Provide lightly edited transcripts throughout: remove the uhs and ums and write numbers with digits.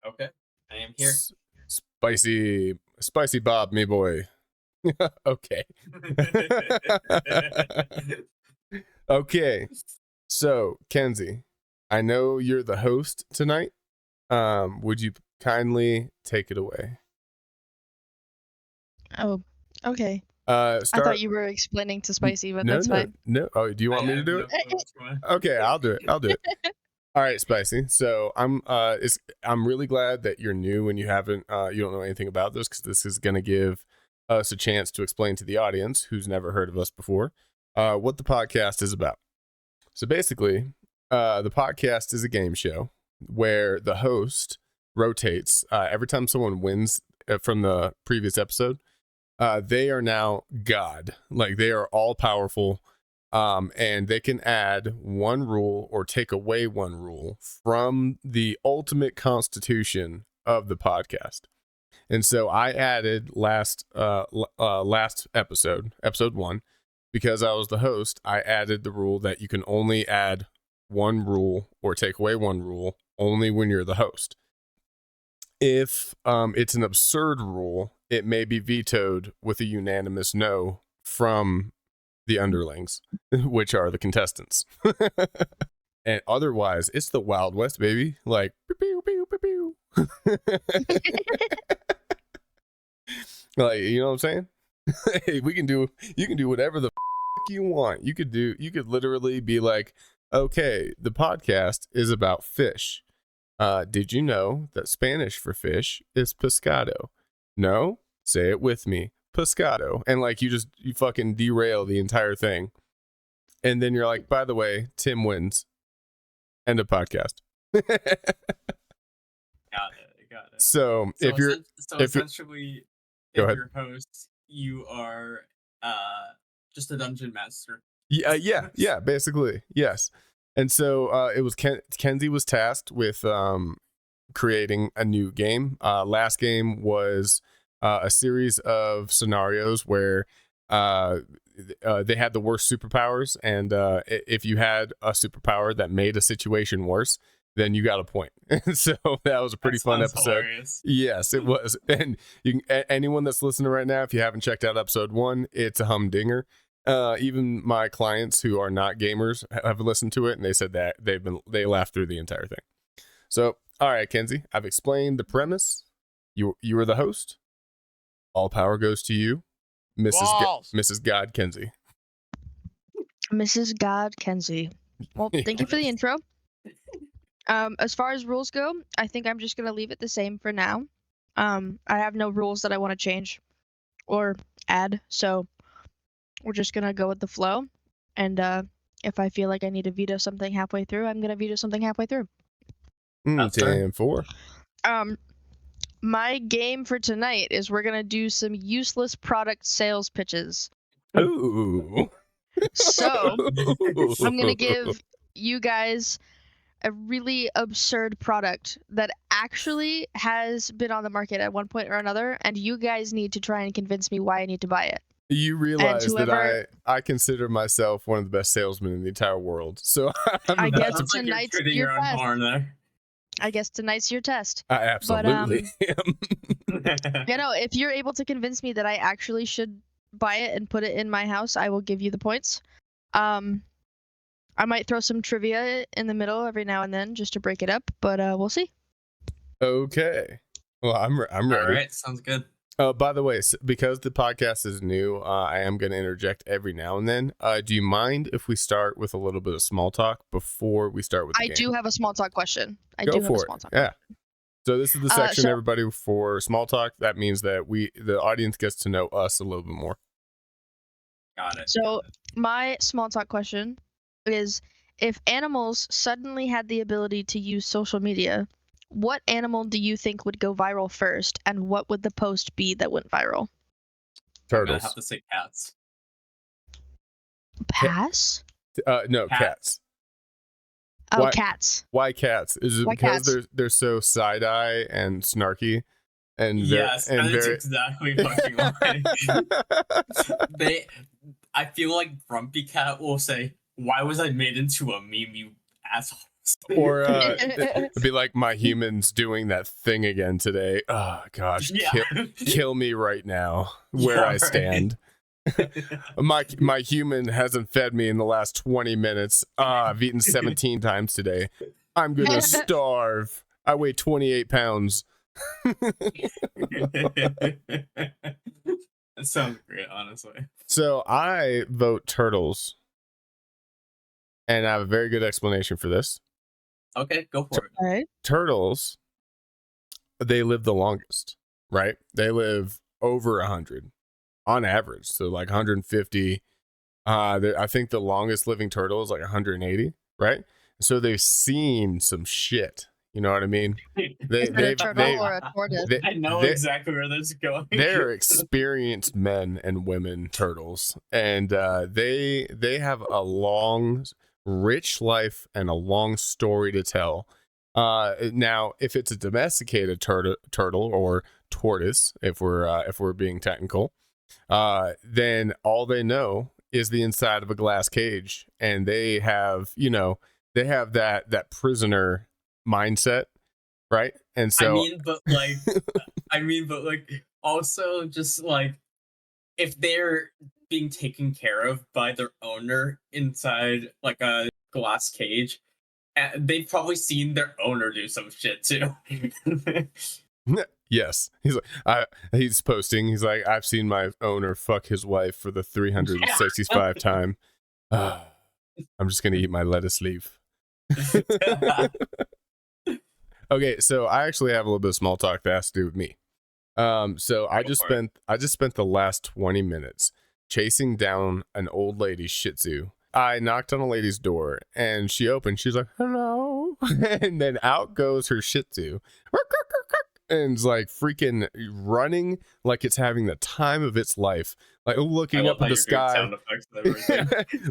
Okay, I am here. Spicy Bob, me boy. Okay. Okay. So, Kenzie, I know you're the host tonight. Would you kindly take it away? Oh, okay. I thought you were explaining to Spicy, but that's fine. No. Oh, do you want me to do it? Okay, I'll do it. All right, Spicy. So I'm really glad that you're new and you don't know anything about this, because this is going to give us a chance to explain to the audience who's never heard of us before what the podcast is about. So basically, the podcast is a game show where the host rotates every time someone wins from the previous episode. They are now God. Like, they are all powerful. And they can add one rule or take away one rule from the ultimate constitution of the podcast. And so I added last episode 1, because I was the host. I added the rule that you can only add one rule or take away one rule only when you're the host. If it's an absurd rule, it may be vetoed with a unanimous no from the underlings, which are the contestants. And otherwise, it's the Wild West, baby. Like, pew, pew, pew, pew, pew. Like, you know what I'm saying? Hey, you can do whatever the you want. You could literally be like, okay, the podcast is about fish. Did you know that Spanish for fish is pescado? No? Say it with me. Pescado. And like, you fucking derail the entire thing. And then you're like, by the way, Tim wins. End of podcast. Got it. So if you're your host, you are just a dungeon master. Yeah, basically. Yes. And so it was Kenzie was tasked with creating a new game. Last game was a series of scenarios where they had the worst superpowers, and if you had a superpower that made a situation worse, then you got a point. And so that was a pretty fun episode. Hilarious. Yes, it was. And anyone that's listening right now, if you haven't checked out episode 1, it's a humdinger. Even my clients who are not gamers have listened to it, and they said that they laughed through the entire thing. So, all right, Kenzie, I've explained the premise. You were the host. All power goes to you, Mrs. God Kenzie. Mrs. God Kenzie. Well, thank you for the intro. As far as rules go, I think I'm just gonna leave it the same for now. I have no rules that I want to change or add, so we're just gonna go with the flow. And if I feel like I need to veto something halfway through, I'm gonna veto something halfway through. 10-4. My game for tonight is we're gonna do some useless product sales pitches. Ooh. So I'm gonna give you guys a really absurd product that actually has been on the market at one point or another, and you guys need to try and convince me why I need to buy it. You realize that I consider myself one of the best salesmen in the entire world. So I guess tonight's your test. I guess tonight's your test. I absolutely am. If you're able to convince me that I actually should buy it and put it in my house, I will give you the points. I might throw some trivia in the middle every now and then just to break it up, but we'll see. Okay. Well, I'm ready. All right, sounds good. By the way, because the podcast is new, I am going to interject every now and then. Do you mind if we start with a little bit of small talk before we start with the game? I do have a small talk question. Go for it. Yeah. So this is the section, everybody, for small talk. That means that the audience gets to know us a little bit more. Got it. So my small talk question is, if animals suddenly had the ability to use social media, what animal do you think would go viral first, and what would the post be that went viral? Turtles. I'm gonna have to say cats. Pass? No, cats. Oh, cats. Why cats? Is it because they're so side-eye and snarky? And yes, and that's exactly fucking why. I feel like Grumpy Cat will say, "Why was I made into a meme, you assholes?" Or it'd be like my humans doing that thing again today. Oh gosh, Yeah. kill me right now where I stand. my human hasn't fed me in the last 20 minutes. I've eaten 17 times today. I'm gonna starve. I weigh 28 pounds. That sounds great, honestly. So I vote turtles, and I have a very good explanation for this. Okay, go for it. All right. Turtles, they live the longest, right? They live over 100 on average, so like 150. I think the longest living turtle is like 180, right? So they've seen some shit. You know what I mean? Is it a turtle or a tortoise? I know exactly where this is going. They're experienced men and women turtles, and they have a long, rich life and a long story to tell. Now, if it's a domesticated turtle or tortoise, if we're being technical, then all they know is the inside of a glass cage, and they have that prisoner mindset, right? And so I mean, but also just like if they're being taken care of by their owner inside like a glass cage, they've probably seen their owner do some shit too. Yes, he's posting. He's like, I've seen my owner fuck his wife for the 365 time. I'm just gonna eat my lettuce leaf. Okay, so I actually have a little bit of small talk that has to do with me. So I just spent the last 20 minutes chasing down an old lady's Shih Tzu. I knocked on a lady's door and she opened. She's like, "Hello," and then out goes her Shih Tzu, and it's like freaking running like it's having the time of its life, like looking up at the sky,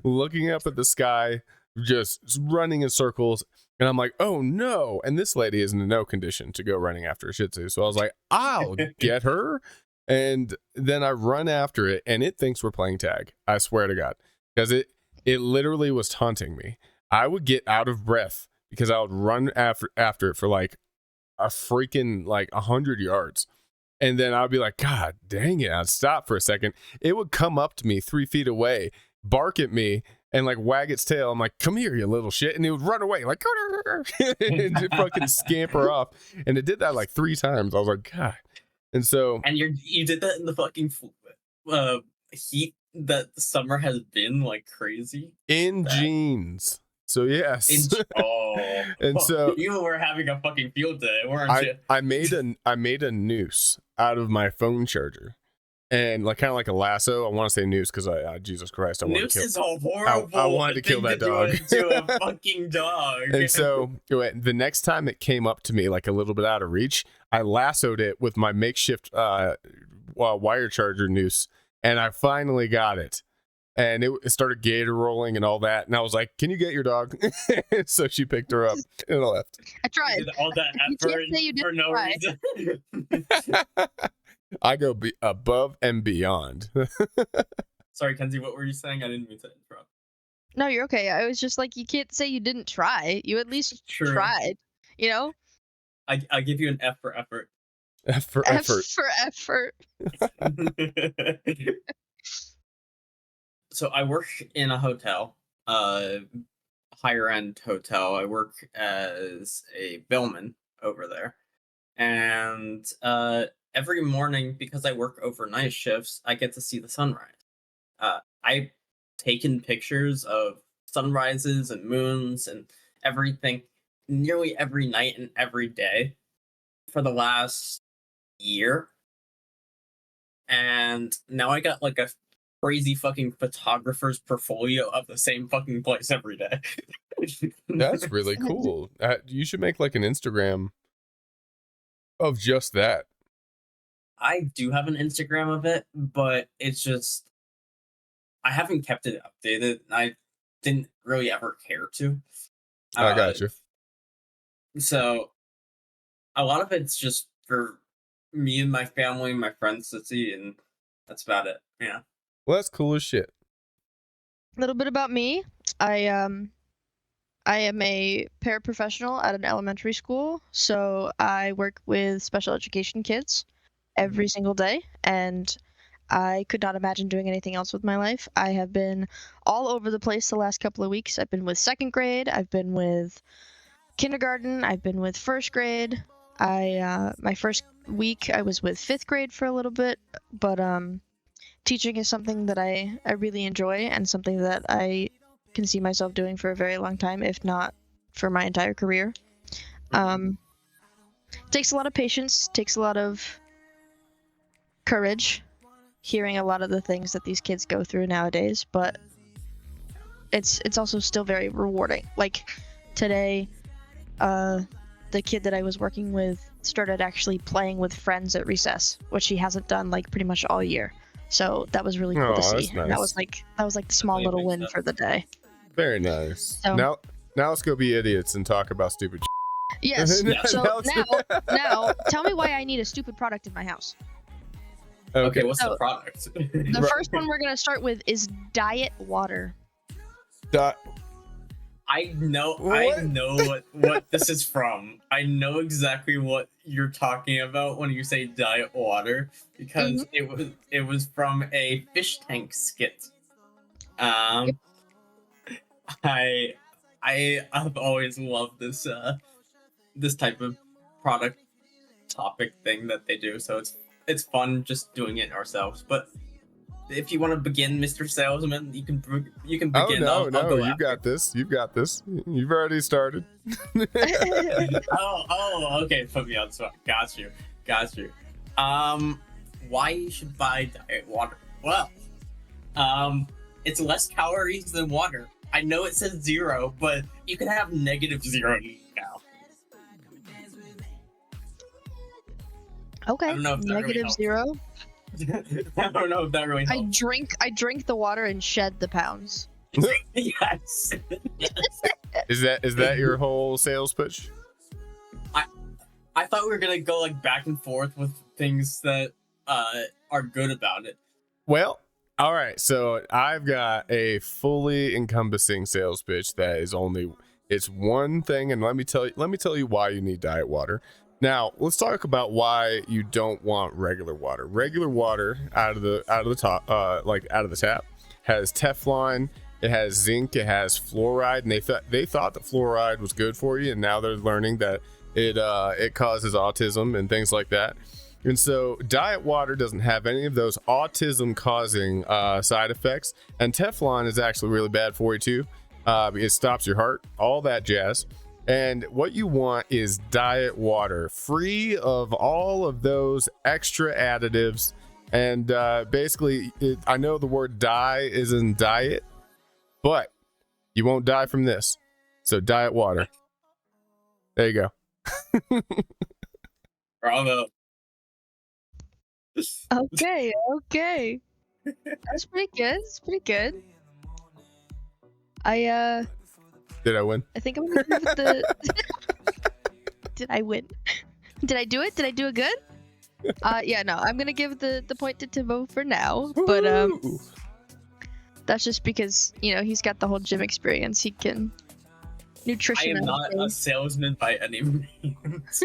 looking up at the sky, just running in circles. And I'm like, oh no. And this lady is in no condition to go running after a Shih Tzu. So I was like, I'll get her. And then I run after it and it thinks we're playing tag. I swear to God. Because it literally was taunting me. I would get out of breath because I would run after it for like a freaking like 100 yards. And then I'd be like, God dang it. I'd stop for a second. It would come up to me 3 feet away, bark at me, and like wag its tail. I'm like, come here, you little shit. And it would run away like and just fucking scamper off. And it did that like 3 times. I was like, God. And so you did that in the fucking heat that the summer has been like crazy in jeans. So yes. And so you were having a fucking field day, weren't you? I made a noose out of my phone charger. And like kind of like a lasso. I want to say noose because Jesus Christ, I want to kill. Noose is a horrible. I wanted to kill that dog. To a fucking dog. And so the next time it came up to me like a little bit out of reach, I lassoed it with my makeshift wire charger noose, and I finally got it. And it started gator rolling and all that. And I was like, "Can you get your dog?" So she picked her up and I left. I tried. Did all that effort for no reason. I go above and beyond. Sorry, Kenzie, what were you saying? I didn't mean to interrupt. No, you're okay. I was just like, you can't say you didn't try. You at least tried, you know? I give you an F for effort. F for effort. F for effort. So I work in a hotel, higher end hotel. I work as a bellman over there. And every morning, because I work overnight shifts, I get to see the sunrise. I've taken pictures of sunrises and moons and everything nearly every night and every day for the last year. And now I got like a crazy fucking photographer's portfolio of the same fucking place every day. That's really cool. You should make like an Instagram of just that. I do have an Instagram of it, but it's just I haven't kept it updated. I didn't really ever care to. I got you. So a lot of it's just for me and my family, my friends to see, and that's about it. Yeah. Well, that's cool as shit. A little bit about me. I I am a paraprofessional at an elementary school, so I work with special education kids every single day, and I could not imagine doing anything else with my life. I have been all over the place the last couple of weeks. I've been with second grade, I've been with kindergarten, I've been with first grade. My first week I was with fifth grade for a little bit, but teaching is something that I really enjoy and something that I can see myself doing for a very long time, if not for my entire career. Takes a lot of patience, takes a lot of courage, hearing a lot of the things that these kids go through nowadays, but it's also still very rewarding. Like today, the kid that I was working with started actually playing with friends at recess, which he hasn't done like pretty much all year. So that was really cool to see. That's nice. That was like the small little win for the day. Very nice. So, now let's go be idiots and talk about stupid. Yes. So now tell me why I need a stupid product in my house. Okay, what's the product? The first one we're gonna start with is diet water. I know what this is from. I know exactly what you're talking about when you say diet water, because it was from a fish tank skit. I've always loved this type of product topic thing that they do, so it's fun just doing it ourselves. But if you want to begin, Mr. Salesman, you can begin. Oh no, you got this. You've got this. You've already started. oh, okay. Put me on the spot. Got you. Why you should buy diet water? Well, it's less calories than water. I know it says 0, but you can have -0 now. Okay. I don't know if that really -0. I don't know if that really helps. I drink the water and shed the pounds. Yes. Is that your whole sales pitch? I thought we were gonna go like back and forth with things that are good about it. Well, all right. So I've got a fully encompassing sales pitch that is it's one thing, and let me tell you why you need diet water. Now, let's talk about why you don't want regular water. Regular water out of the top, like out of the tap, has Teflon, it has zinc, it has fluoride, and they thought that fluoride was good for you, and now they're learning that it causes autism and things like that. And so diet water doesn't have any of those autism causing side effects, and Teflon is actually really bad for you too. It stops your heart, all that jazz. And what you want is diet water, free of all of those extra additives. And basically, I know the word die is in diet, but you won't die from this. So diet water. There you go. Bravo. Okay. That's pretty good. Did I win? I think I'm gonna give it the. Did I win? Did I do it? Did I do it good? Yeah, no. I'm gonna give the point to Timbo for now, but that's just because he's got the whole gym experience. He can nutrition. I am not a salesman by any means.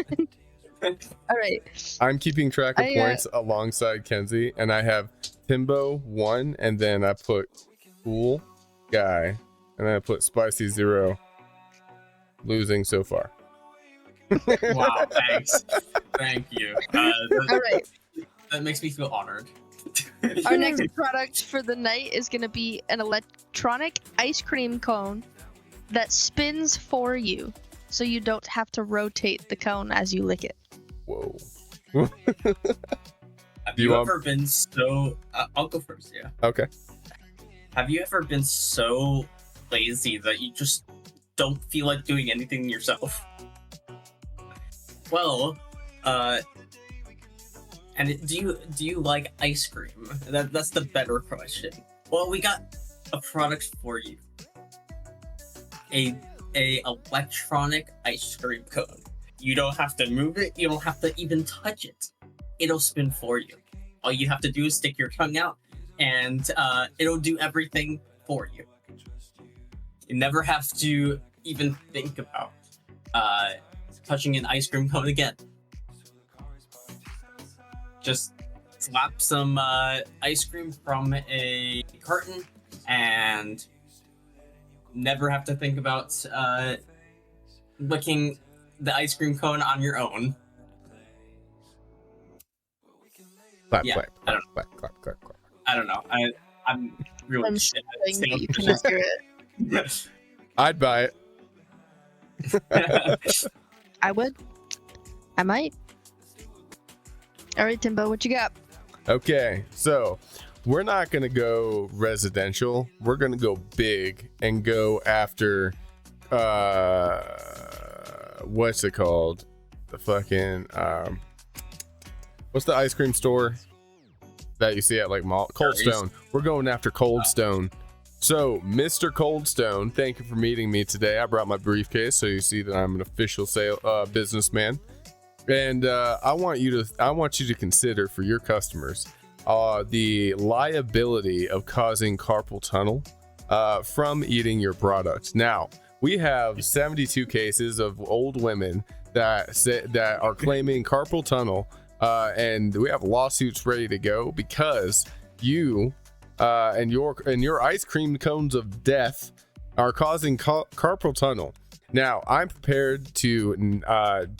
All right. I'm keeping track of points alongside Kenzie, and I have Timbo 1, and then I put cool guy. And then I put Spicy 0, losing so far. Wow, thanks. Thank you. All right. That makes me feel honored. Our next product for the night is going to be an electronic ice cream cone that spins for you, so you don't have to rotate the cone as you lick it. Whoa. Have you ever been so... I'll go first, yeah. Okay. Have you ever been so lazy that you just don't feel like doing anything yourself? Well, and do you like ice cream? That's the better question. Well, we got a product for you. A electronic ice cream cone. You don't have to move it, you don't have to even touch it. It'll spin for you. All you have to do is stick your tongue out, and it'll do everything for you. You never have to even think about touching an ice cream cone again. Just slap some ice cream from a carton and never have to think about licking the ice cream cone on your own. Clap, Yeah, clap, I don't clap, clap, clap, clap. I don't know. I'm really I'm shit at saying that you sales. cannot do it. I'd buy it. I would. I might. All right, Timbo, what you got? Okay, so we're not gonna go residential. We're gonna go big and go after what's it called? The fucking what's the ice cream store that you see at like mall? Cold Stone. We're going after Cold Stone. So, Mr. Cold Stone, thank you for meeting me today. I brought my briefcase, so you see that I'm an official businessman. And I want you to consider for your customers the liability of causing carpal tunnel from eating your product. Now, we have 72 cases of old women that are claiming carpal tunnel, and we have lawsuits ready to go because you and your ice cream cones of death are causing carpal tunnel. Now, I'm prepared to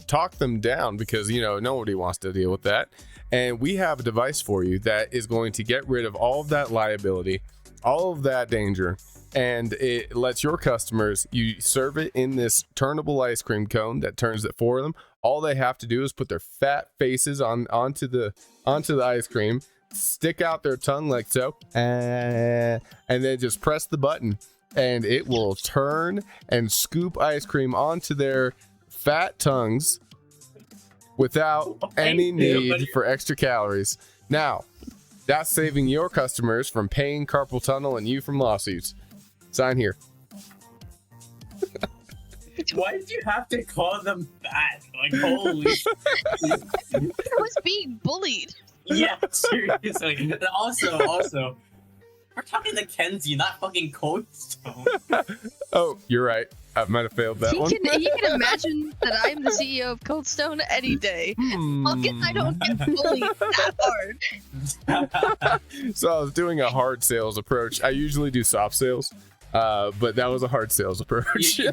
talk them down because, nobody wants to deal with that. And we have a device for you that is going to get rid of all of that liability, all of that danger, and it lets your customers, you serve it in this turnable ice cream cone that turns it for them. All they have to do is put their fat faces onto the ice cream, stick out their tongue like so, and then just press the button. And it will turn and scoop ice cream onto their fat tongues without any need for extra calories. Now, that's saving your customers from paying carpal tunnel and you from lawsuits. Sign here. Why did you have to call them fat? Like, holy I was being bullied. yeah, seriously. And also, we're talking to Kenzie, not fucking Cold Stone. Oh, you're right. I might have failed that one. He can imagine that I'm the CEO of Cold Stone any day. Well, guess I don't get bullied that hard. So I was doing a hard sales approach. I usually do soft sales, but that was a hard sales approach. You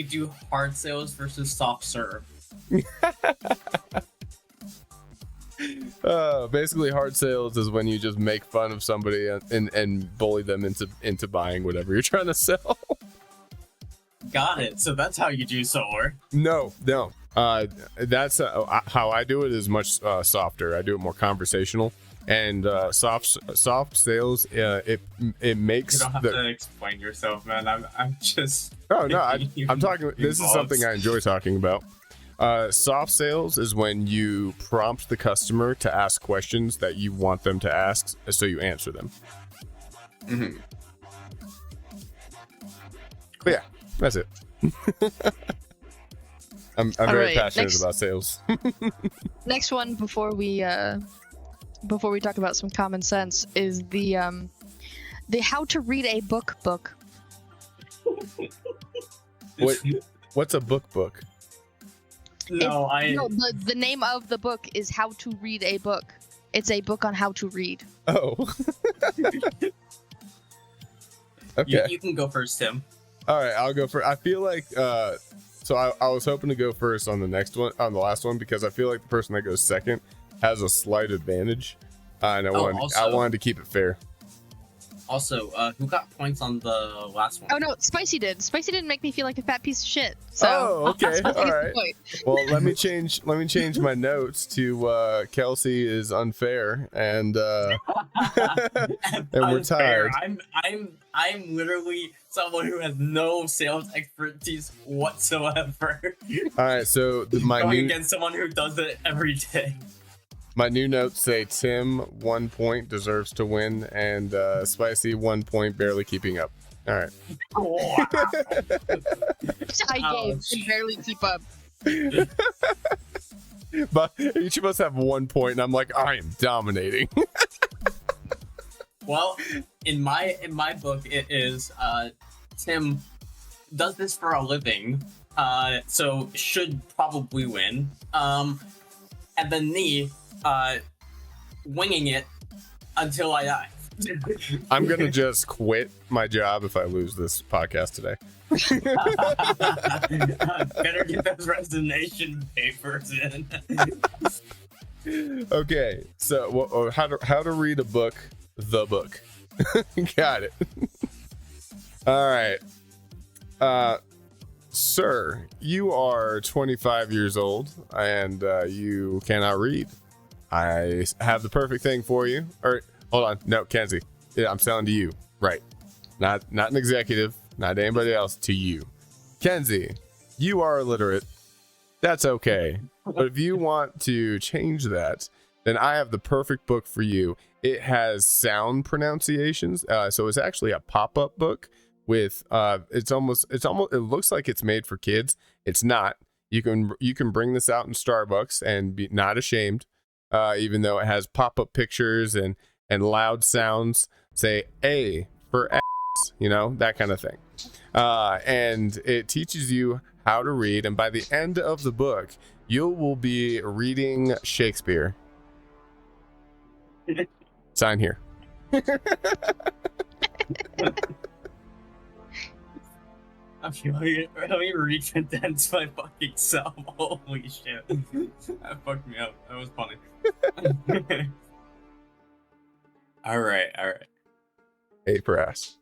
do hard sales versus soft serve. Basically, hard sales is when you just make fun of somebody and bully them into buying whatever you're trying to sell. Got it. So that's how you do solar. No. That's how I do it is much softer. I do it more conversational and soft sales. It makes You don't have to explain yourself, man. I'm just. Oh no, I'm talking. This is something I enjoy talking about. Soft sales is when you prompt the customer to ask questions that you want them to ask, so you answer them. Mm-hmm. But yeah, that's it. I'm very passionate about sales. Next one before we talk about some common sense is the how to read a book. What's a book? No, the name of the book is How to Read a Book. It's a book on how to read. Oh. Okay. You can go first, Tim. All right, I'll go first. I feel like so I was hoping to go first on the last one because I feel like the person that goes second has a slight advantage, and I wanted to keep it fair. Also, who got points on the last one? Oh no, Spicy did. Spicy didn't make me feel like a fat piece of shit. So okay, all right. Well, let me change my notes to Kelsey is unfair, and and we're tired. I'm literally someone who has no sales expertise whatsoever. All right, so going against someone who does it every day. My new notes say Tim 1 point deserves to win, and Spicy 1 point barely keeping up. All right. Wow. I can barely keep up. But each of us have 1 point, and I'm like, I am dominating. Well, in my book, it is Tim does this for a living, so should probably win. And then me, winging it until I die. I'm gonna just quit my job if I lose this podcast today. Better get those resignation papers in. Okay, so how to read a book? The book. Got it. All right. Sir, you are 25 years old and you cannot read. I have the perfect thing for you. Or hold on, no, Kenzie. Yeah, I'm selling to you. Right. Not an executive, not anybody else, to you. Kenzie, you are illiterate. That's okay. But if you want to change that, then I have the perfect book for you. It has sound pronunciations. So it's actually a pop-up book with it looks like it's made for kids. It's not. You can bring this out in Starbucks and be not ashamed, even though it has pop-up pictures and loud sounds. Say A for ass, that kind of thing. And it teaches you how to read, and by the end of the book, you will be reading Shakespeare. Sign here. I'm feeling it. Let me recondense my fucking self. Holy shit. That fucked me up. That was funny. Alright. A for ass.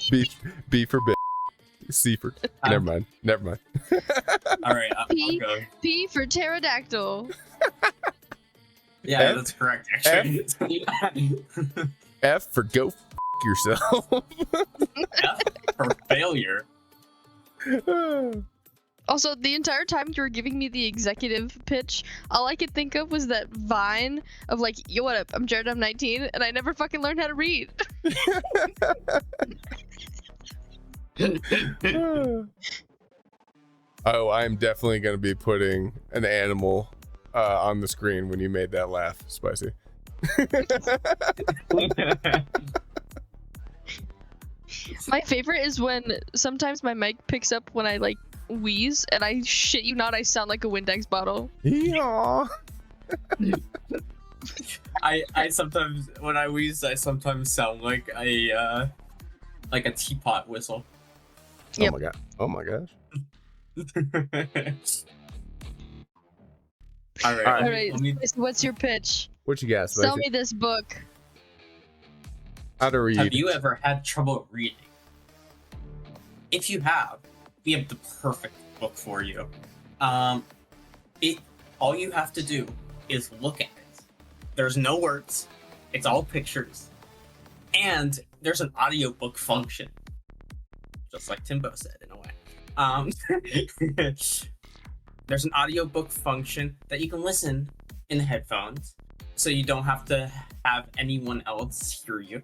B for bit. C for... Never mind. Alright, I'll go. P for pterodactyl. Yeah, F? that's correct, actually. F for go f*** yourself. F for failure. Also, the entire time you were giving me the executive pitch, all I could think of was that Vine of like, yo, what up? I'm Jared, I'm 19, and I never fucking learned how to read. Oh, I'm definitely going to be putting an animal on the screen when you made that laugh, Spicy. My favorite is when sometimes my mic picks up when I like wheeze, and I shit you not, I sound like a Windex bottle. Yeah. I sometimes, when I wheeze, I sometimes sound like a teapot whistle. Yep. Oh my gosh. All right. What's your pitch? What you got, Spicy? Sell me this book. How to read. Have you ever had trouble reading? If you have, we have the perfect book for you. All you have to do is look at it. There's no words. It's all pictures. And there's an audiobook function. Just like Timbo said, in a way. There's an audiobook function that you can listen in the headphones, so you don't have to have anyone else hear you.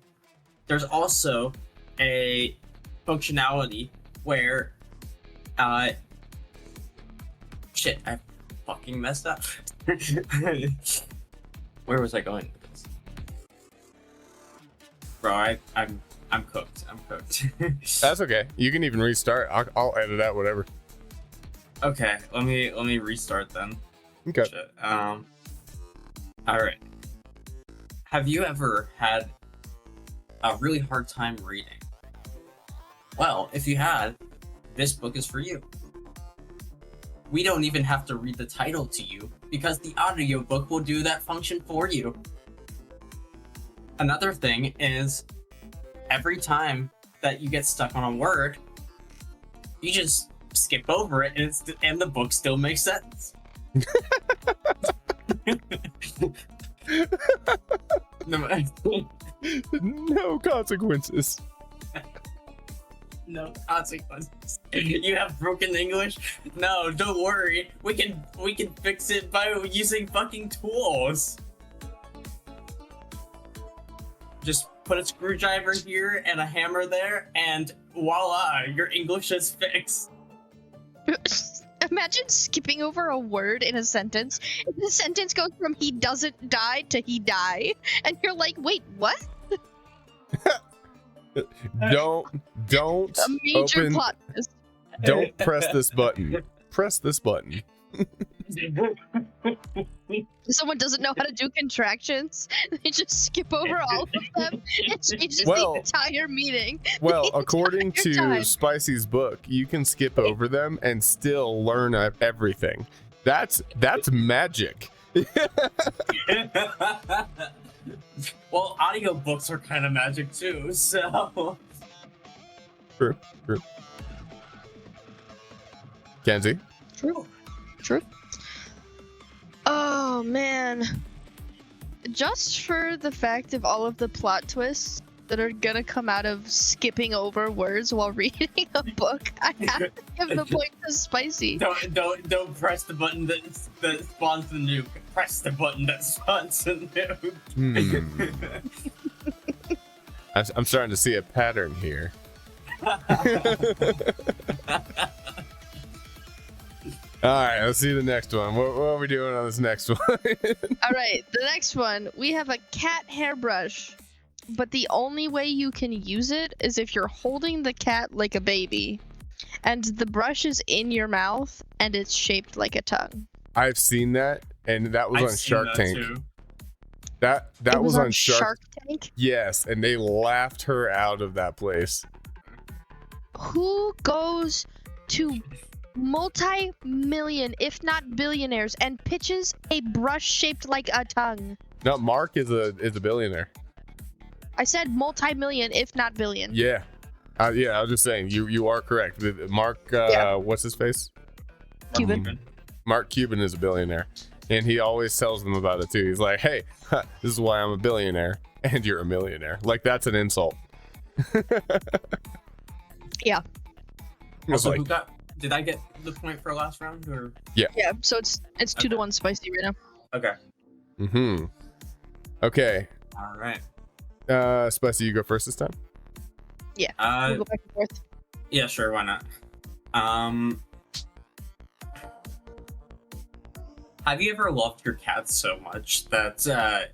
There's also a functionality where, shit, I fucking messed up. Where was I going with this? Bro, I'm cooked. That's okay. You can even restart. I'll edit out whatever. Okay, let me restart then. Okay. Shit. All right. Have you ever had a really hard time reading? Well, if you had, this book is for you. We don't even have to read the title to you because the audiobook will do that function for you. Another thing is, every time that you get stuck on a word, you just skip over it and the book still makes sense. No consequences. No consequences. You have broken English? No, don't worry. We can fix it by using fucking tools. Just put a screwdriver here and a hammer there, and voila, your English is fixed. Imagine skipping over a word in a sentence. The sentence goes from he doesn't die to he die. And you're like, wait, what? Don't A major open. plot twist. Don't press this button. Press this button. Someone doesn't know how to do contractions. They just skip over all of them and changes Well- the entire meeting. Well, according to time. Spicy's book, you can skip over them and still learn everything. That's magic. Well, audiobooks are kind of magic too, so. True. Kenzie? True. Oh man. Just for the fact of all of the plot twists that are gonna come out of skipping over words while reading a book, I have to give the point to Spicy. Don't press the button that spawns the nuke. Press the button that spawns the nuke. I'm starting to see a pattern here. All right, let's see the next one. What are we doing on this next one? All right, the next one, we have a cat hairbrush, but the only way you can use it is if you're holding the cat like a baby, and the brush is in your mouth and it's shaped like a tongue. I've seen that, and that was I've on seen Shark that Tank. too. That It was on Shark Tank. Yes, and they laughed her out of that place. Who goes to multi-million, if not billionaires, and pitches a brush shaped like a tongue? No, Mark is a billionaire. I said multi-million, if not billion. Yeah, yeah. I was just saying you are correct. Mark, what's his face? Cuban. Mark Cuban is a billionaire, and he always tells them about it too. He's like, "Hey, this is why I'm a billionaire, and you're a millionaire." Like that's an insult. Yeah. Also, like, did I get the point for last round or? Yeah, so it's 2-1 Spicy right now. Okay. Mm-hmm. Okay. All right. Spicy, you go first this time. Yeah. We'll go back and forth. Yeah, sure. Why not? Have you ever loved your cat so much that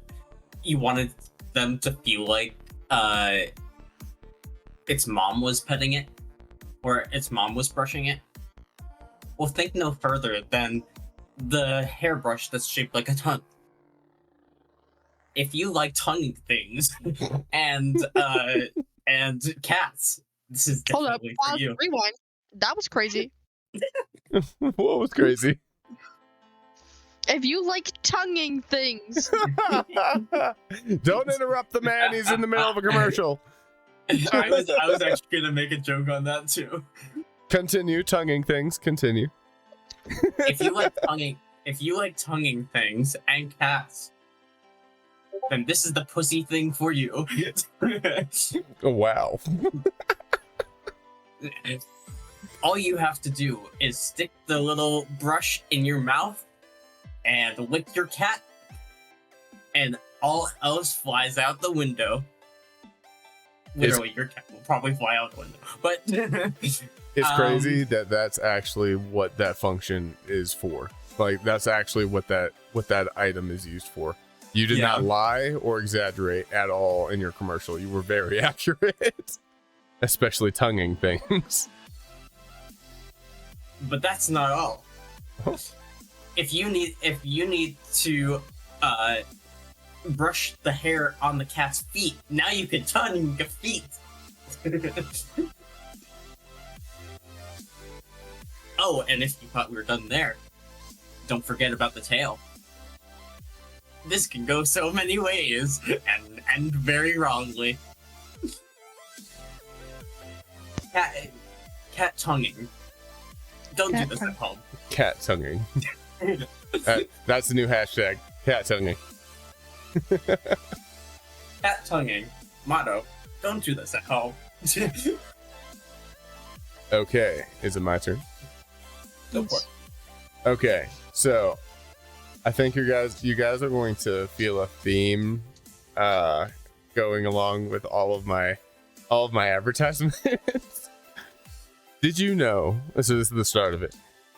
you wanted them to feel like its mom was petting it, or its mom was brushing it? Well, think no further than the hairbrush that's shaped like a tongue. If you like tonguing things and cats, this is Hold up, definitely pause, for you. rewind. That was crazy. What was crazy? If you like tonguing things, Don't interrupt the man. He's in the middle of a commercial. I was actually gonna make a joke on that too. Continue tonguing things. Continue. If you like tonguing things and cats, then this is the pussy thing for you. Oh, wow. All you have to do is stick the little brush in your mouth and lick your cat, and all else flies out the window. Literally, your cat will probably fly out the window. But It's crazy that that's actually what that function is for. Like that's actually what that item is used for. You did not lie or exaggerate at all in your commercial. You were very accurate, especially tonguing things. But that's not all. If you need to brush the hair on the cat's feet, now you can tongue the feet. Oh, and if you thought we were done there, don't forget about the tail. This can go so many ways, and end very wrongly. Cat tonguing. Don't do this at home. Cat tonguing. That's the new hashtag. Cat tonguing. Cat tonguing. Motto. Don't do this at home. Okay, is it my turn? Go for it. Okay, so I think you guys are going to feel a theme going along with all of my advertisements. Did you know, so this is the start of it,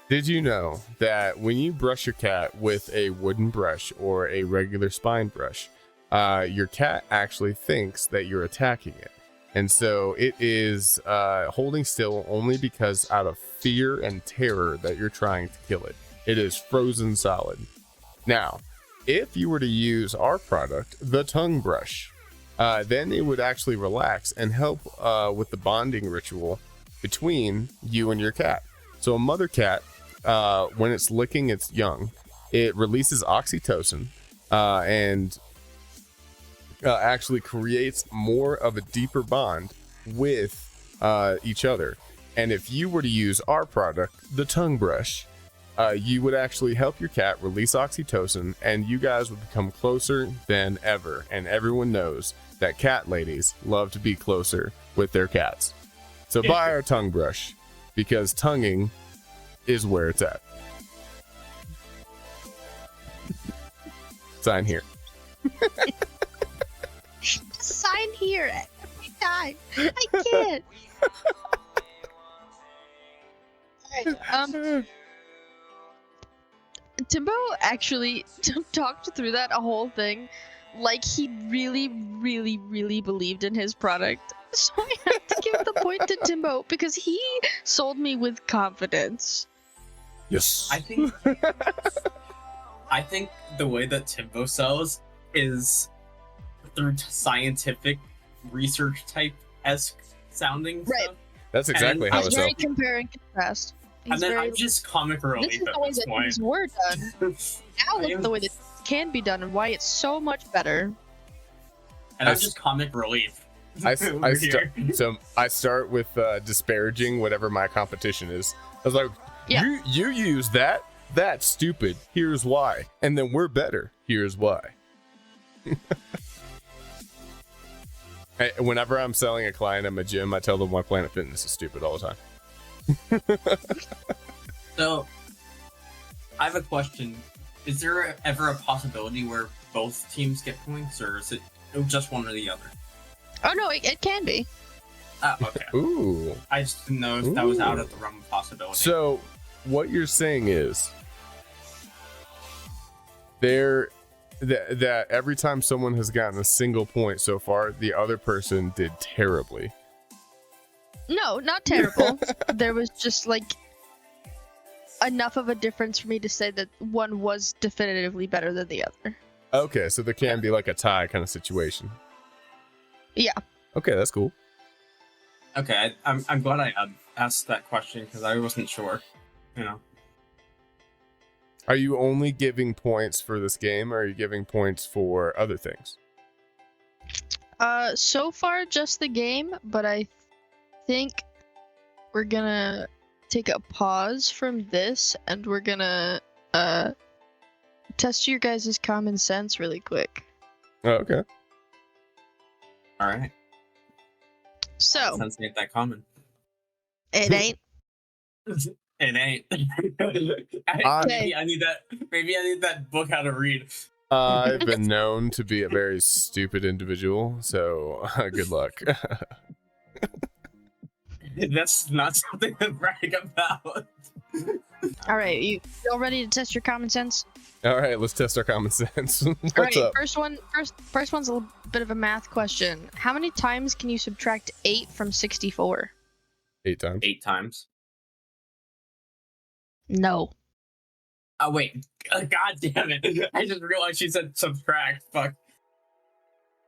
did you know that when you brush your cat with a wooden brush or a regular spine brush, your cat actually thinks that you're attacking it, And so it is holding still only because out of fear and terror that you're trying to kill it. It is frozen solid. Now, if you were to use our product, the tongue brush, then it would actually relax and help with the bonding ritual between you and your cat. So a mother cat, when it's licking its young, it releases oxytocin and actually creates more of a deeper bond with each other. And if you were to use our product, the tongue brush, you would actually help your cat release oxytocin, and you guys would become closer than ever. And everyone knows that cat ladies love to be closer with their cats. So buy our tongue brush, because tonguing is where it's at. Sign here. Sign here every time. I can't. Alright, Timbo actually talked through that whole thing like he really, really, really believed in his product. So I have to give the point to Timbo because he sold me with confidence. Yes. I think the way that Timbo sells is through scientific research type-esque sounding stuff. That's exactly how He's it's very sold. compare and contrast. And then I'm just comic relief This is at the way this that point. things were done. Now look at the way that can be done and why it's so much better. And I'm just comic relief. I here. start with disparaging whatever my competition is. I was like, Yeah. you use that? That's stupid. Here's why. And then we're better. Here's why. Whenever I'm selling a client at my gym, I tell them why Planet Fitness is stupid all the time. So, I have a question. Is there ever a possibility where both teams get points, or is it just one or the other? Oh no, it can be. Oh, okay. Ooh. I just didn't know if that was out of the realm of possibility. So, what you're saying is that every time someone has gotten a single point so far, the other person did terribly. No, not terrible. There was just like enough of a difference for me to say that one was definitively better than the other. Okay, so there can be like a tie kind of situation. Yeah. Okay, that's cool. Okay, I'm glad I asked that question because I wasn't sure. You know. Are you only giving points for this game, or are you giving points for other things? So far just the game, but I think we're gonna take a pause from this and we're gonna test your guys' common sense really quick. Oh, okay. All right. So Sense ain't that common. it ain't. It ain't. Maybe I need that. Maybe I need that book how to read. I've been known to be a very stupid individual, so good luck. That's not something to brag about. All right, you all ready to test your common sense? All right, let's test our common sense. What's All right, up? first one's a little bit of a math question. How many times can you subtract 8 from 64? 8 times. 8 times. No. Oh wait, god damn it! I just realized she said subtract. Fuck.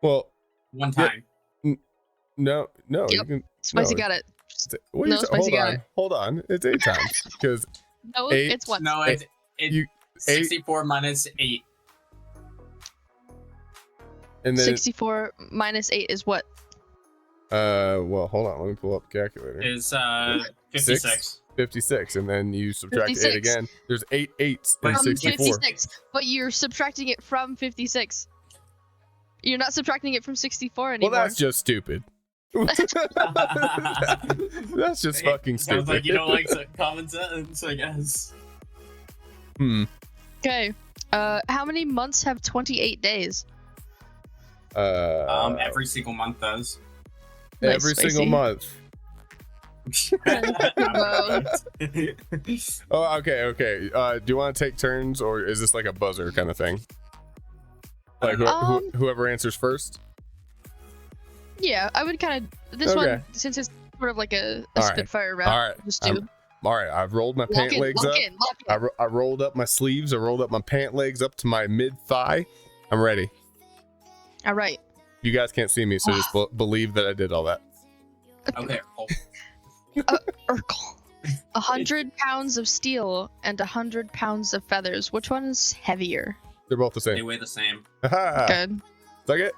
Well, 1 time. no. Yep. You can, Spicy no, got it. what No, you Spicy got it. Hold on. It's 8 times because No, 8 it's what? No, it's 64 minus 8. and then 64 minus 8 is what? well, hold on. Let me pull up the calculator. Is 56. 56, and then you subtract 8 56. again. There's 8 8s in From 64. 56, but you're subtracting it from 56. You're not subtracting it from 64 anymore. Well, that's just stupid. That's just fucking stupid. Sounds like you don't like common sense, I guess. Okay. How many months have 28 days? Every Every single month does. single Spicy. month. Well, Oh, okay. Do you want to take turns, or is this like a buzzer kind of thing? Like whoever answers first. Yeah, I would kind of this one since it's sort of like a Spitfire route. All right. Just do. All right. I've rolled my pant legs up. I rolled up my sleeves. I rolled up my pant legs up to my mid thigh. I'm ready. All right. You guys can't see me, so just believe that I did all that. Okay. Urkel. 100 pounds of steel and 100 pounds of feathers. Which one is heavier? They're both the same. They weigh the same. Good. Suck it.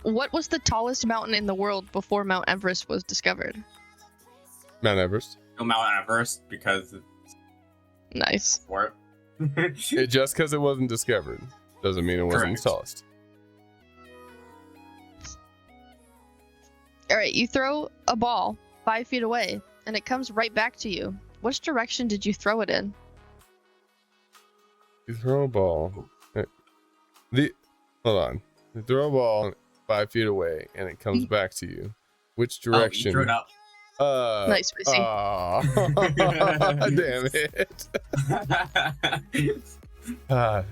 What was the tallest mountain in the world before Mount Everest was discovered? Mount Everest. No Mount Everest because it's Nice. for Just because it wasn't discovered doesn't mean it wasn't the tallest. All right, you throw a ball 5 feet away, and it comes right back to you. Which direction did you throw it in? You throw a ball. Hold on. You throw a ball 5 feet away, and it comes back to you. Which direction? You threw it up. Nice, Spicy. Damn it.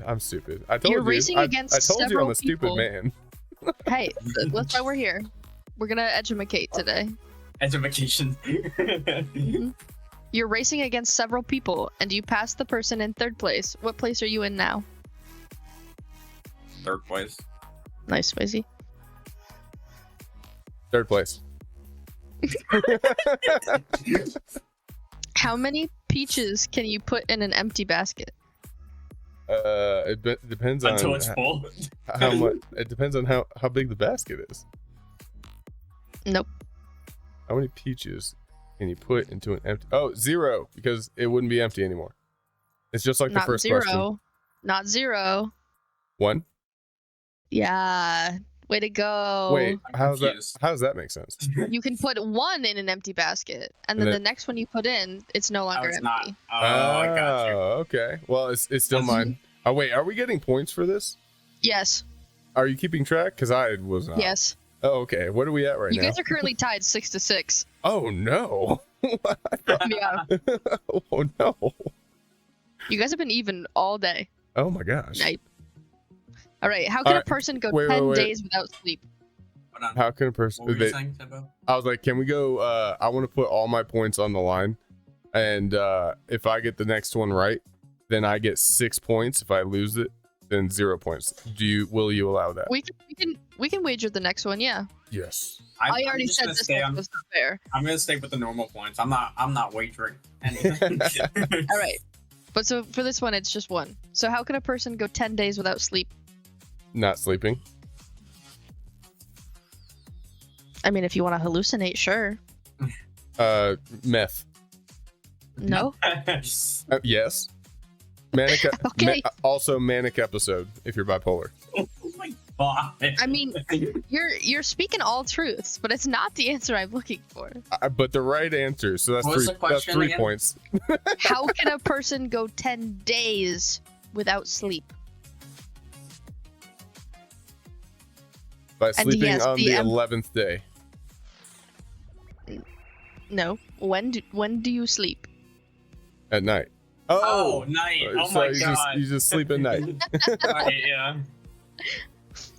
I'm stupid. I told You're you. racing against I told you I'm a stupid people. man. Hey, that's why we're here. We're gonna educate today. Education. You're racing against several people, and you pass the person in third place. What place are you in now? Third place. Nice, Spicy. Third place. How many peaches can you put in an empty basket? It depends on Until it's full. how much. It depends on how big the basket is. Nope. How many peaches can you put into an empty? Oh, 0, because it wouldn't be empty anymore. It's just like the Not first 0. question. Not 0. 1. Yeah. Way to go. Wait, how confused. does that make sense? You can put 1 in an empty basket, and then the next one you put in, it's no longer it's empty. not. Oh, I got you. Okay. Well, it's still mine. Oh wait, are we getting points for this? Yes. Are you keeping track? Because I was not. Yes. Oh, okay. What are we at right You now? guys are currently tied 6-6. Oh no. Yeah. Oh no. You guys have been even all day. Oh my gosh. Night. All right. How can a person go 10 days without sleep? Hold on. How can a person? What were you saying, Timbo? I was like, can we go? I want to put all my points on the line, and if I get the next one right, then I get 6 points. If I lose it, then 0 points. Will you allow that? We can wager the next one. Yeah. Yes. I already said this one was not fair. I'm gonna stay with the normal points. I'm not wagering anything. All right. But so for this one, it's just 1. So how can a person go 10 days without sleep? Not sleeping. I mean, if you want to hallucinate, sure. Meth. No. Yes. Manic. Okay. Also manic episode if you're bipolar. Oh my god. I mean, you're speaking all truths, but it's not the answer I'm looking for. But the right answer. So that's What was the that's question 3 again? points. How can a person go 10 days without sleep? By And sleeping yes, on the 11th day. No. When do you sleep? At night. Oh, night. Oh so my you god. you just sleep at night. Right, yeah.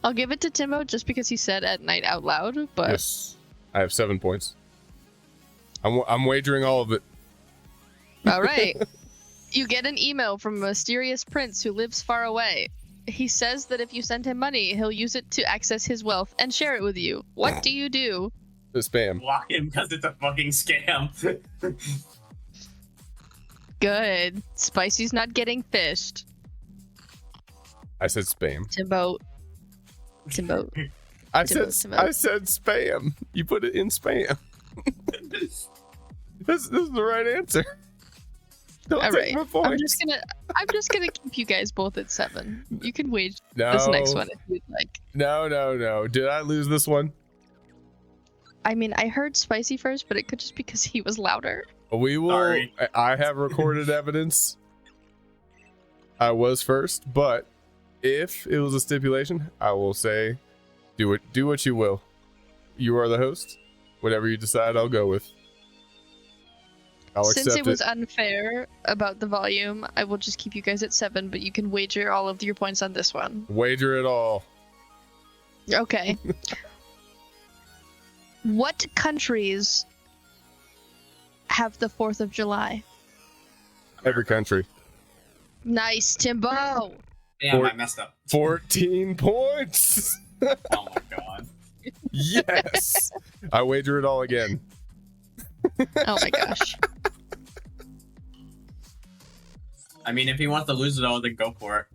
I'll give it to Timbo just because he said at night out loud, but Yes. I have 7 points. I'm wagering all of it. all right. You get an email from a mysterious prince who lives far away. He says that if you send him money, he'll use it to access his wealth and share it with you. What do you do? The spam. Block him because it's a fucking scam. Good. Spicy's not getting fished. I said spam. Timbo. I Timbo. said spam. You put it in spam. This is the right answer. Don't All take right. my points. I'm just gonna keep you guys both at 7. You can wage No. this next one if you'd like. No. Did I lose this one? I mean, I heard Spicy first, but it could just be because he was louder. We will. Sorry. I have recorded evidence. I was first, but if it was a stipulation, I will say, do what you will. You are the host. Whatever you decide, I'll go with. I'll Since accept it was unfair about the volume, I will just keep you guys at 7, but you can wager all of your points on this one. Wager it all. Okay. What countries have the 4th of July? Every country. Nice, Timbo! Damn, I messed up. 14 points. Oh my god. Yes. I wager it all again. Oh my gosh. I mean, if he wants to lose it all, then go for it.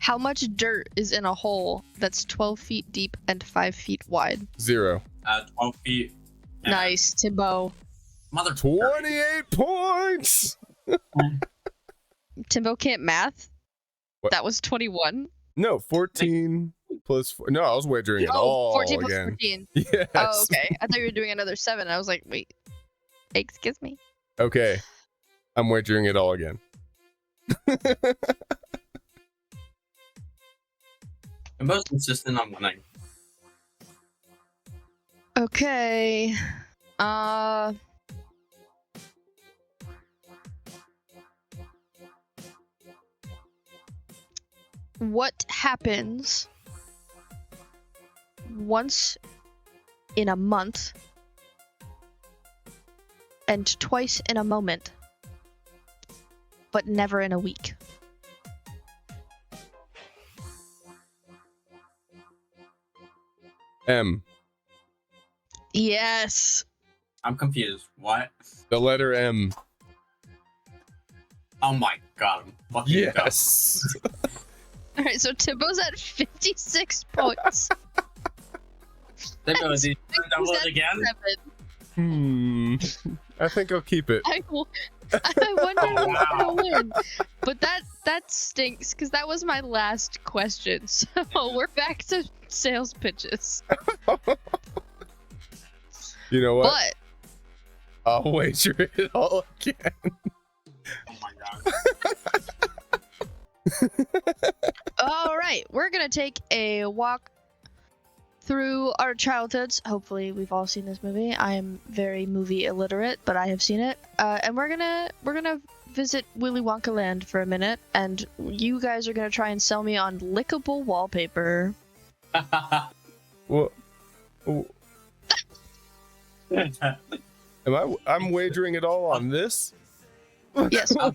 How much dirt is in a hole that's 12 feet deep and 5 feet wide? 0. 12 feet. Nice, Timbo. Mother 28 points. Timbo can't math? What? That was 21? No, 14 plus 4. No, I was wagering it all 14 plus again. 14. Yes. Oh, okay. I thought you were doing another 7. I was like, wait. Excuse me. Okay. I'm wagering it all again. I'm most insistent on winning. Okay. What happens once in a month and twice in a moment, but never in a week? M. Yes. I'm confused. What? The letter M. Oh my god. I'm fucking Yes. All right, so Timbo's at 56 points. Timbo, is he double it again? 7. I think I'll keep it. I wonder Oh, who's wow. gonna win. But that stinks because that was my last question. So we're back to sales pitches. You know what? But I'll wager it all again. Oh my god. all right, we're gonna take a walk through our childhoods. Hopefully, we've all seen this movie. I am very movie illiterate, but I have seen it. And we're gonna visit Willy Wonka Land for a minute, and you guys are gonna try and sell me on lickable wallpaper. Well, I'm wagering it all on this? Yes. Oh,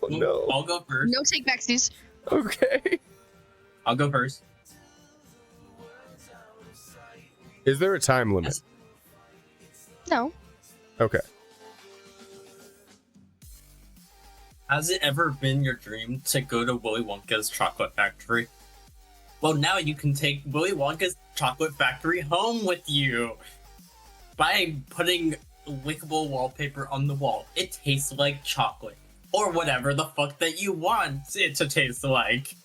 no. I'll go first. No take backsies. Okay. I'll go first. Is there a time limit? No. Okay. Has it ever been your dream to go to Willy Wonka's chocolate factory? Well, now you can take Willy Wonka's chocolate factory home with you by putting lickable wallpaper on the wall. It tastes like chocolate, or whatever the fuck that you want it to taste like.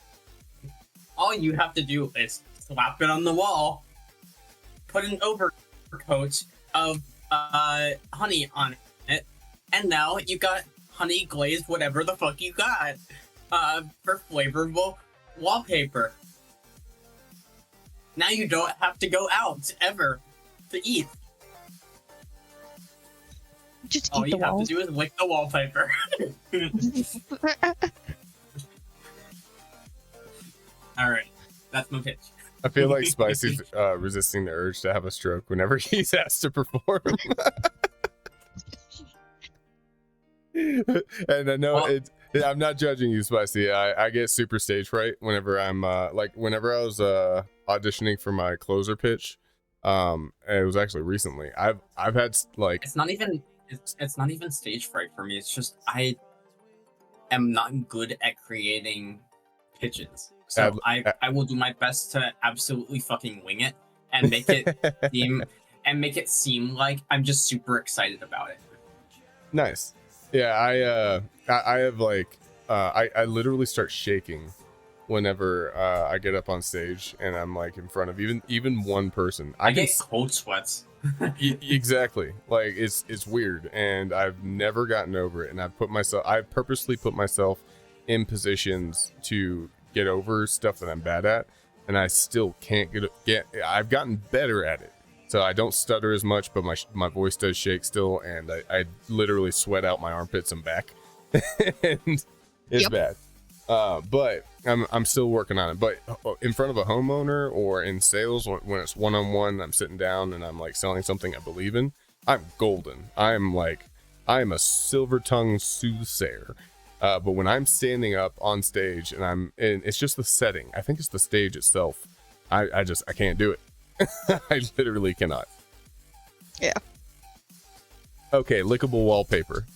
All you have to do is slap it on the wall, put an overcoat of honey on it, and now you got honey glazed whatever the fuck you got for flavorful wallpaper. Now you don't have to go out ever to eat. Just All eat you the have wall. to do is lick the wallpaper. Alright, that's my pitch. I feel like Spicy's resisting the urge to have a stroke whenever he's asked to perform. And I know I'm not judging you, Spicy. I get super stage fright whenever I'm whenever I was auditioning for my closer pitch. And it was actually recently. I've had like It's not even stage fright for me. It's just I am not good at creating pitches. So I will do my best to absolutely fucking wing it and make it seem like I'm just super excited about it. nice. Yeah, I have like I literally start shaking whenever I get up on stage and I'm like in front of even one person. I get cold sweats. Exactly. Like it's weird, and I've never gotten over it. And I purposely put myself in positions to get over stuff that I'm bad at, and I still can't get. I've gotten better at it, So I don't stutter as much, but my voice does shake still, and I literally sweat out my armpits and back. And it's bad. But I'm still working on it. But in front of a homeowner or in sales, when it's one-on-one, I'm sitting down and I'm like selling something I believe in, I'm golden. I am a silver-tongued soothsayer. But when I'm standing up on stage and it's just the setting. I think it's the stage itself. I can't do it. I literally cannot. Yeah. Okay, lickable wallpaper.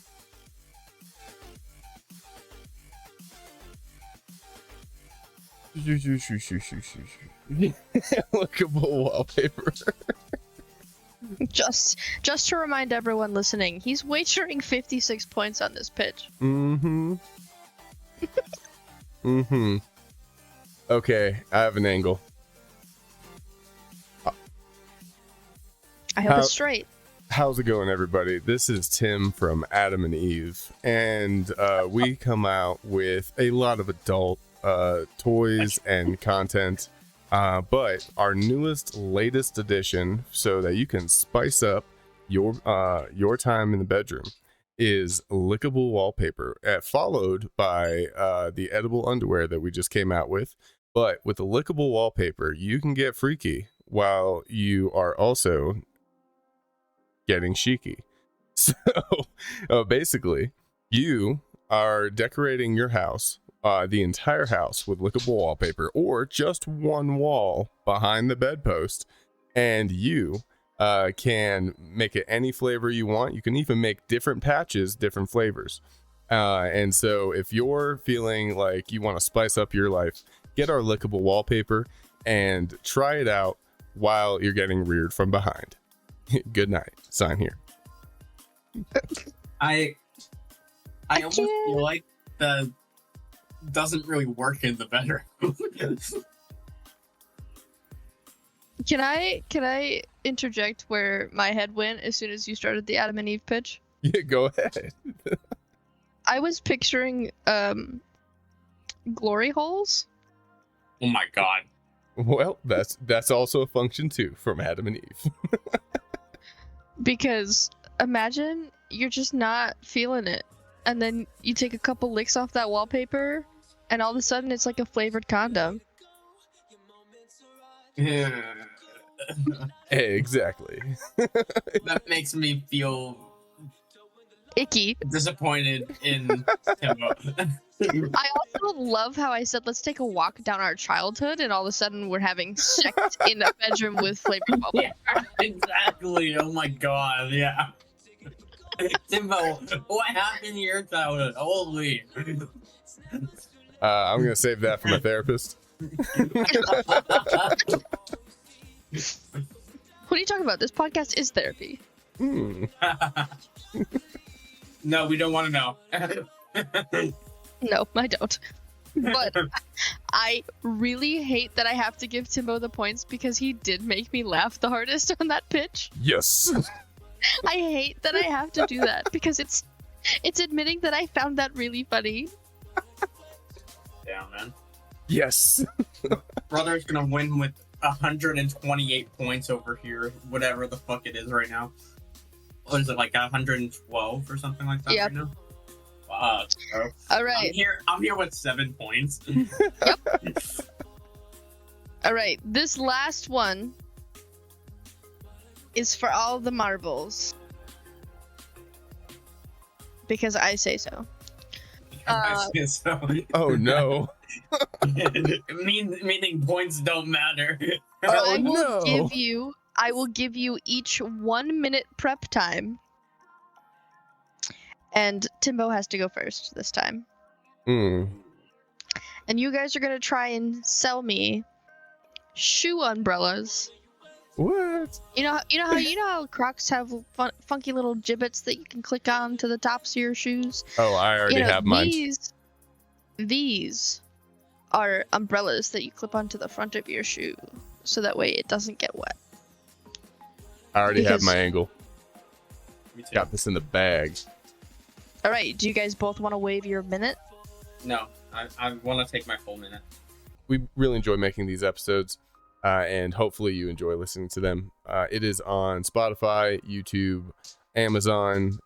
Lickable wallpaper. Just to remind everyone listening, he's wagering 56 points on this pitch. Okay, I have an angle. I hope it's straight. How's it going, everybody? This is Tim from Adam and Eve, and we come out with a lot of adult toys and content, but our latest edition, so that you can spice up your time in the bedroom, is lickable wallpaper, followed by the edible underwear that we just came out with. But with the lickable wallpaper, you can get freaky while you are also getting cheeky. So basically, you are decorating your house, the entire house, with lickable wallpaper, or just one wall behind the bedpost, and you can make it any flavor you want. You can even make different patches, different flavors. And so if you're feeling like you want to spice up your life, get our lickable wallpaper and try it out while you're getting reared from behind. Good night. Sign here. I almost feel like that doesn't really work in the bedroom. Can I interject where my head went as soon as you started the Adam and Eve pitch? Yeah, go ahead. I was picturing glory holes. Oh my god. Well, that's also a function too from Adam and Eve. Because imagine you're just not feeling it, and then you take a couple licks off that wallpaper, and all of a sudden it's like a flavored condom. Yeah. Exactly. That makes me feel Icky. disappointed in Timbo. I also love how I said let's take a walk down our childhood, and all of a sudden we're having sex in a bedroom with flavored wallpaper. Yeah, exactly. Oh my god. Yeah. Timbo, what happened in your childhood? Holy. I'm gonna save that for my therapist. What are you talking about? This podcast is therapy. No, we don't want to know. No, I don't. But I really hate that I have to give Timbo the points because he did make me laugh the hardest on that pitch. Yes. I hate that I have to do that because it's admitting that I found that really funny. Yeah, man. Yes. Brother's gonna win with 128 points over here, whatever the fuck it is right now. What is it, like 112 or something like that? Yep. Right now? So All right. I'm here with 7 points. Yep. All right. This last one is for all the marbles. Because I say so. Oh no. Meaning points don't matter. I will give you each 1 minute prep time. And Timbo has to go first this time. And you guys are gonna try and sell me shoe umbrellas. What? You know how Crocs have funky little gibbets that you can click on to the tops of your shoes? Oh, I already have mine. These are umbrellas that you clip onto the front of your shoe, so that way it doesn't get wet. I already have my angle. Me too. Got this in the bag. All right. Do you guys both want to waive your minute? No, I want to take my full minute. We really enjoy making these episodes. and hopefully you enjoy listening to them. It is on Spotify, YouTube, Amazon,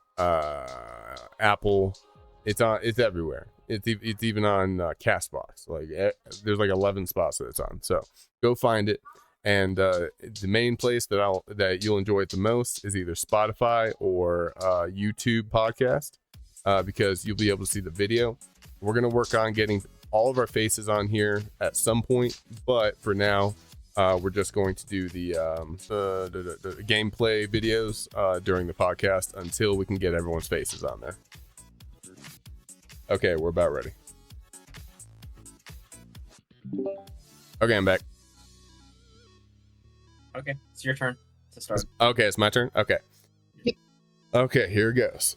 Apple. It's everywhere. It's even on Castbox. Like there's like 11 spots that it's on. So go find it. And the main place that you'll enjoy it the most is either Spotify or YouTube podcast, because you'll be able to see the video. We're gonna work on getting all of our faces on here at some point, but for now, we're just going to do the gameplay videos during the podcast until we can get everyone's faces on there. Okay, we're about ready. Okay, I'm back. Okay, it's your turn to start. Okay, it's my turn? Okay. Yep. Okay, here it goes.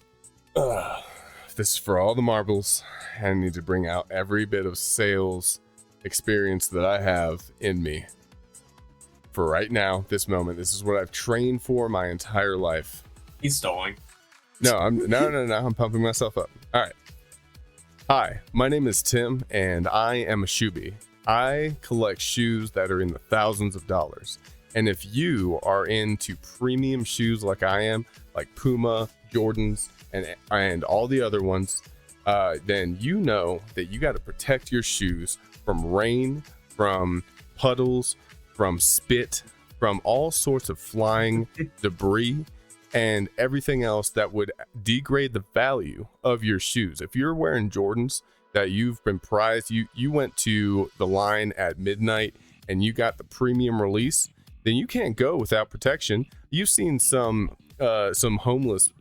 This is for all the marbles. I need to bring out every bit of sales experience that I have in me. For right now, this moment, this is what I've trained for my entire life. He's stalling. No, I'm pumping myself up. All right. Hi, my name is Tim, and I am a shoebie. I collect shoes that are in the thousands of dollars. And if you are into premium shoes like I am, like Puma, Jordans, and all the other ones, then you know that you got to protect your shoes from rain, from puddles, from spit, from all sorts of flying debris, and everything else that would degrade the value of your shoes. If you're wearing Jordans that you've been prized, you went to the line at midnight and you got the premium release, then you can't go without protection. You've seen some homeless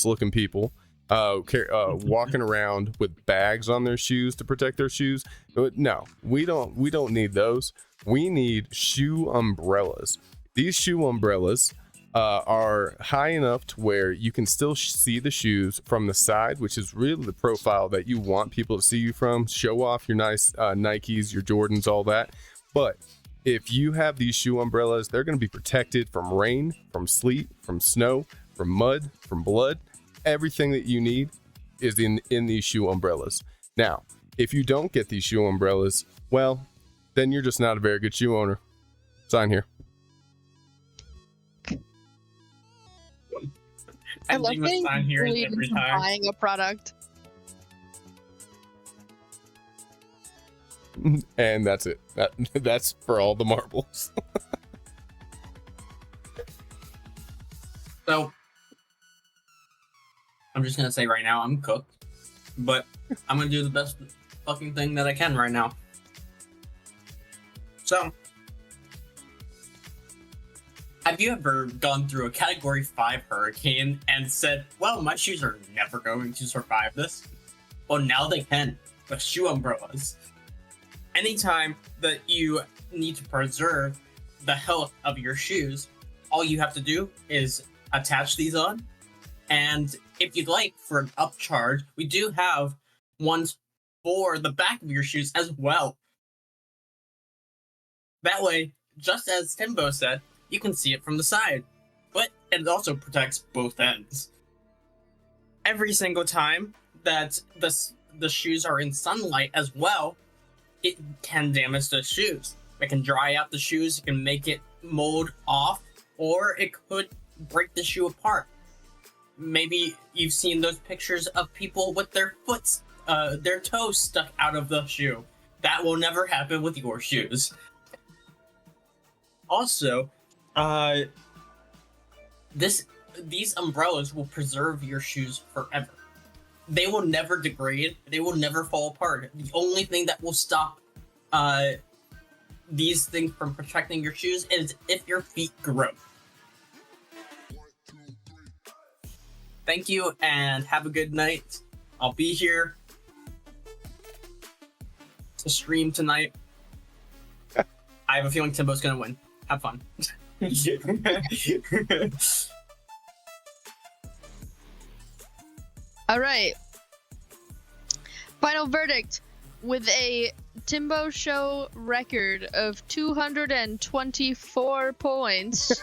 looking people walking around with bags on their shoes to protect their shoes. No, we don't need those. We need shoe umbrellas. These shoe umbrellas are high enough to where you can still see the shoes from the side, which is really the profile that you want people to see you from. Show off your nice Nikes, your Jordans, all that. But if you have these shoe umbrellas, they're going to be protected from rain, from sleet, from snow, from mud, from blood. Everything that you need is in these shoe umbrellas. Now, if you don't get these shoe umbrellas, well, then you're just not a very good shoe owner. Sign here. I love getting bullied into buying a product. And that's it. That's for all the marbles. So, I'm just gonna say right now, I'm cooked, but I'm gonna do the best fucking thing that I can right now. So, have you ever gone through a Category 5 hurricane and said, well, my shoes are never going to survive this? Well, now they can, with shoe umbrellas. Anytime that you need to preserve the health of your shoes, all you have to do is attach these on. And if you'd like, for an upcharge, we do have ones for the back of your shoes as well. That way, just as Timbo said, you can see it from the side, but it also protects both ends. Every single time that the shoes are in sunlight as well, it can damage the shoes. It can dry out the shoes, it can make it mold off, or it could break the shoe apart. Maybe you've seen those pictures of people with their toes stuck out of the shoe. That will never happen with your shoes. Also, these umbrellas will preserve your shoes forever. They will never degrade. They will never fall apart. The only thing that will stop these things from protecting your shoes is if your feet grow. Thank you and have a good night. I'll be here to stream tonight. I have a feeling Timbo's gonna win. Have fun. All right. Final verdict. With a Timbo Show record of 224 points,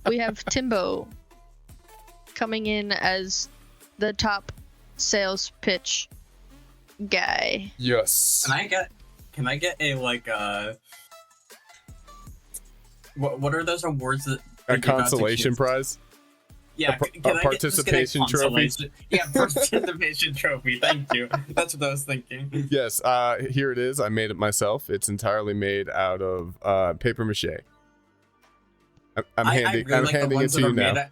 we have Timbo coming in as the top sales pitch guy. Yes. Can I get a What are those awards that a consolation prize? Yeah, a participation trophy. Yeah, participation trophy. Thank you. That's what I was thinking. Yes, here it is. I made it myself. It's entirely made out of paper mache. I'm handing it to you now.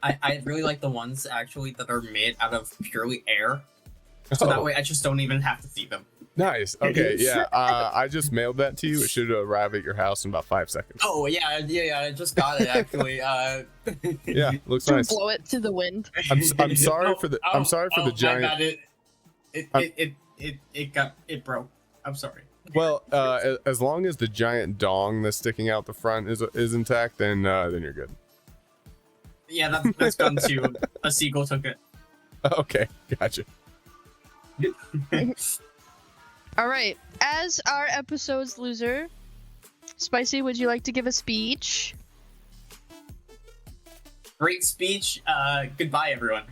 I really like the ones actually that are made out of purely air, so that way I just don't even have to see them. Nice. Okay, yeah. I just mailed that to you. It should arrive at your house in about 5 seconds. Oh yeah. I just got it actually. Yeah, looks nice. Blow it to the wind. I'm sorry for the the giant. It broke. I'm sorry. Well, as long as the giant dong that's sticking out the front is intact, then you're good. Yeah, that's gone too. A seagull took it. Okay, gotcha. All right, as our episode's loser, Spicy, would you like to give a speech? Great speech. Goodbye, everyone.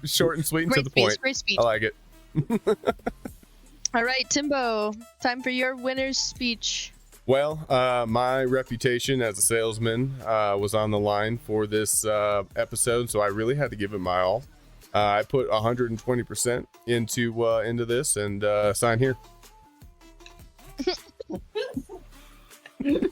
Short and sweet and Great to the speech, point. great speech. I like it. All right, Timbo, time for your winner's speech. Well, my reputation as a salesman was on the line for this episode, so I really had to give it my all. I put 120% into this, and sign here. You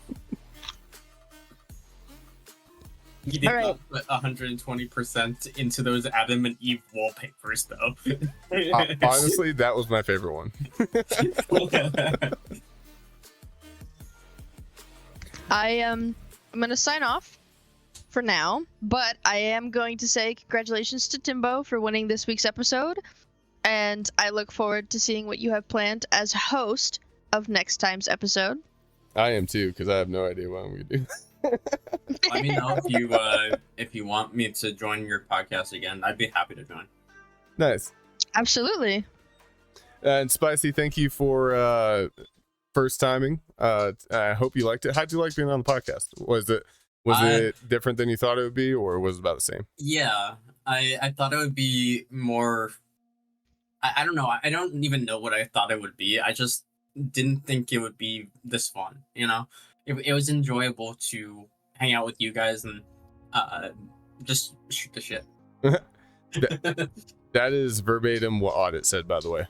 did not put 120% into those Adam and Eve wallpapers, though. Honestly, that was my favorite one. I'm gonna sign off for now, but I am going to say congratulations to Timbo for winning this week's episode, and I look forward to seeing what you have planned as host of next time's episode. I am too, because I have no idea what I'm gonna do. Let me know if you want me to join your podcast again. I'd be happy to join. Nice. Absolutely. And Spicy, thank you for first timing. I hope you liked it. How'd you like being on the podcast? Was it different than you thought it would be, or was it about the same? Yeah, I thought it would be more. I don't know. I don't even know what I thought it would be. I just didn't think it would be this fun. You know, it was enjoyable to hang out with you guys and just shoot the shit. That is verbatim what Audit said, by the way.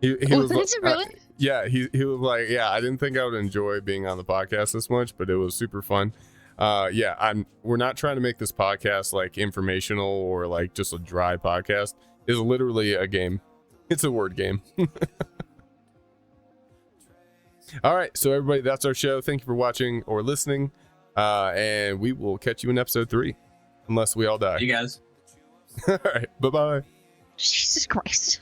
He was is it really? Yeah, he was like, yeah, I didn't think I would enjoy being on the podcast this much, but it was super fun. Yeah, we're not trying to make this podcast like informational or like just a dry podcast. It's literally a game. It's a word game. All right, so everybody, that's our show. Thank you for watching or listening, and we will catch you in episode 3, unless we all die. You guys. All right, bye-bye. Jesus Christ.